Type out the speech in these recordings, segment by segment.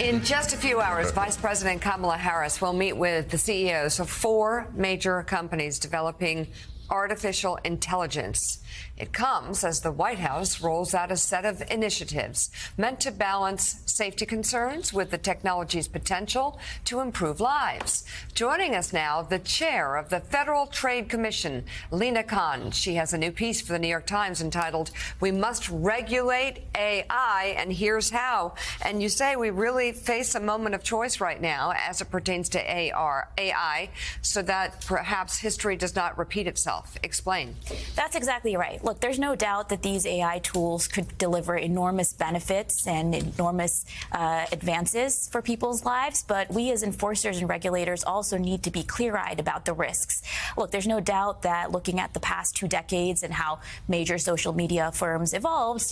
In just a few hours, Vice President Kamala Harris will meet with the CEOs of 4 major companies developing artificial intelligence. It comes as the White House rolls out a set of initiatives meant to balance safety concerns with the technology's potential to improve lives. Joining us now, the chair of the Federal Trade Commission, Lina Khan. She has a new piece for the New York Times entitled, "We Must Regulate AI, and Here's How." And you say we really face a moment of choice right now as it pertains to AI, so that perhaps history does not repeat itself. Explain. That's exactly right. Look, there's no doubt that these AI tools could deliver enormous benefits and enormous advances for people's lives, but we as enforcers and regulators also need to be clear-eyed about the risks. Look, there's no doubt that looking at the past 2 decades and how major social media firms evolved,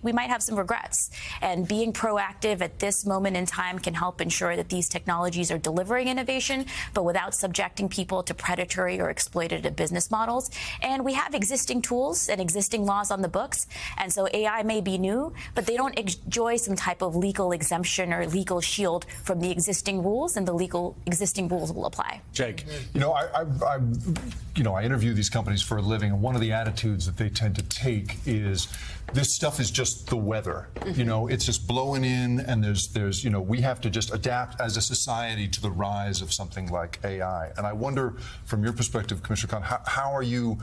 we might have some regrets. And being proactive at this moment in time can help ensure that these technologies are delivering innovation, but without subjecting people to predatory or exploitative business models. And we have existing tools and existing laws on the books. And so AI may be new, but they don't enjoy some type of legal exemption or legal shield from the existing rules, and the existing rules will apply. Jake, I interview these companies for a living, and one of the attitudes that they tend to take is this stuff is just the weather. It's just blowing in, and there's we have to just adapt as a society to the rise of something like AI. And I wonder, from your perspective, Commissioner Khan, how are you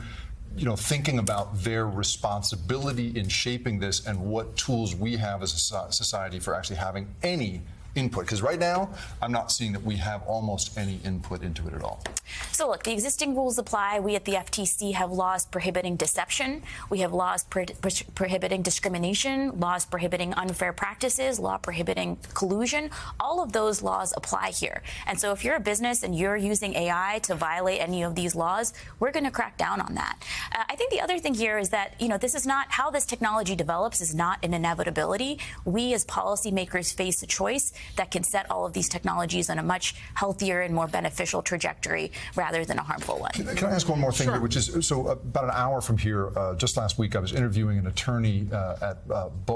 thinking about their responsibility in shaping this, and what tools we have as a society for actually having any input? Because right now, I'm not seeing that we have almost any input into it at all. So look, the existing rules apply. We at the FTC have laws prohibiting deception. We have laws prohibiting discrimination, laws prohibiting unfair practices, law prohibiting collusion. All of those laws apply here. And so if you're a business and you're using AI to violate any of these laws, we're going to crack down on that. I think the other thing here is that, this is not how this technology develops is not an inevitability. We as policymakers face a choice that can set all of these technologies on a much healthier and more beneficial trajectory rather than a harmful one. Can I ask one more thing, Sure. which is, so about an hour from here, just last week, I was interviewing an attorney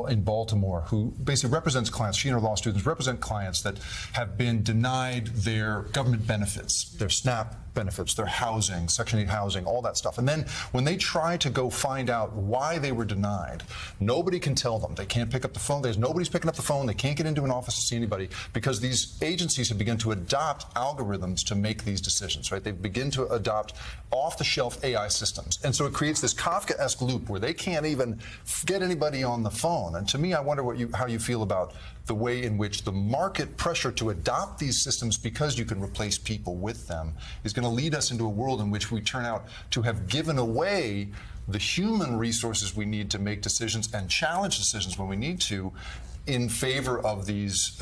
in Baltimore who basically represents clients. She and her law students represent clients that have been denied their government benefits, their SNAP benefits, their housing, Section 8 housing, all that stuff. And then when they try to go find out why they were denied, nobody can tell them. They can't pick up the phone. Nobody's picking up the phone. They can't get into an office to see anybody, because these agencies have begun to adopt algorithms to make these decisions, right? They begin to adopt off-the-shelf AI systems. And so it creates this Kafkaesque loop where they can't even get anybody on the phone. And to me, I wonder how you feel about the way in which the market pressure to adopt these systems, because you can replace people with them, is going to lead us into a world in which we turn out to have given away the human resources we need to make decisions and challenge decisions when we need to, in favor of these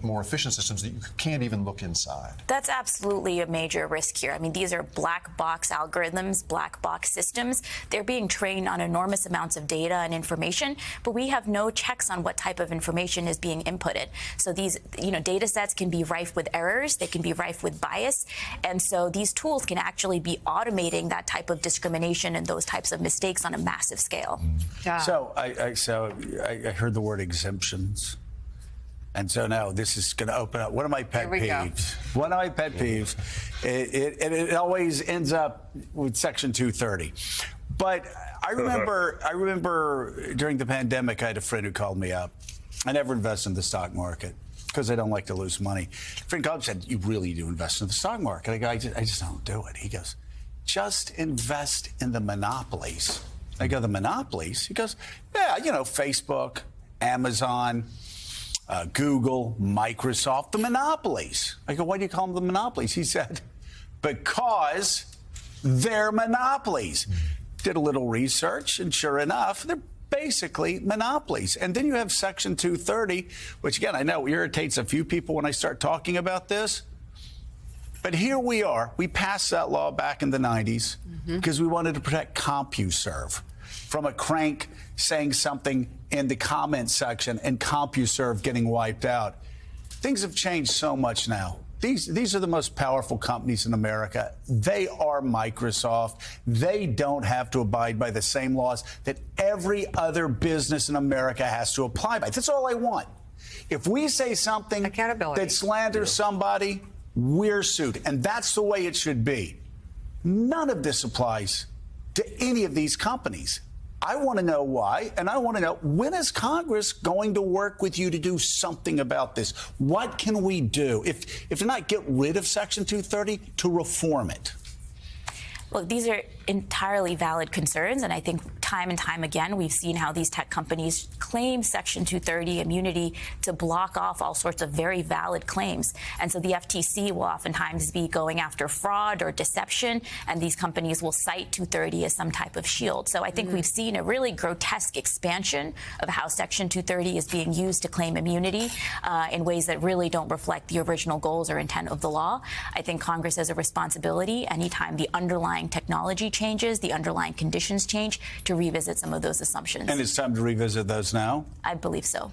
more efficient systems that you can't even look inside. That's absolutely a major risk here. I mean, these are black box algorithms, black box systems. They're being trained on enormous amounts of data and information, but we have no checks on what type of information is being inputted. So these, data sets can be rife with errors, they can be rife with bias, and so these tools can actually be automating that type of discrimination and those types of mistakes on a massive scale. Yeah. So I heard the word exemption. And so now this is going to open up one of my pet peeves. One of my pet peeves. It always ends up with Section 230. But I remember during the pandemic, I had a friend who called me up. I never invest in the stock market because I don't like to lose money. A friend called and said, "You really do invest in the stock market?" I go, I just don't do it. He goes, "Just invest in the monopolies." I go, "The monopolies?" He goes, "Yeah, Facebook, Amazon, Google, Microsoft, the monopolies." I go, "Why do you call them the monopolies?" He said, "Because they're monopolies." Did a little research, and sure enough, they're basically monopolies. And then you have Section 230, which, again, I know irritates a few people when I start talking about this. But here we are. We passed that law back in the 90s because we wanted to protect CompuServe from a crank saying something in the comments section and CompuServe getting wiped out. Things have changed so much now. These are the most powerful companies in America. They are Microsoft. They don't have to abide by the same laws that every other business in America has to apply by. That's all I want. If we say something Accountability. that slanders somebody, we're sued. And that's the way it should be. None of this applies to any of these companies. I want to know why, and I want to know, when is Congress going to work with you to do something about this? What can we do, if not get rid of Section 230, to reform it? Look, these are entirely valid concerns, and I think time and time again we've seen how these tech companies claim Section 230 immunity to block off all sorts of very valid claims. And so the FTC will oftentimes be going after fraud or deception, and these companies will cite 230 as some type of shield. So I think we've seen a really grotesque expansion of how Section 230 is being used to claim immunity in ways that really don't reflect the original goals or intent of the law. I think Congress has a responsibility anytime the underlying technology changes, the underlying conditions change, to revisit some of those assumptions. And it's time to revisit those now? I believe so.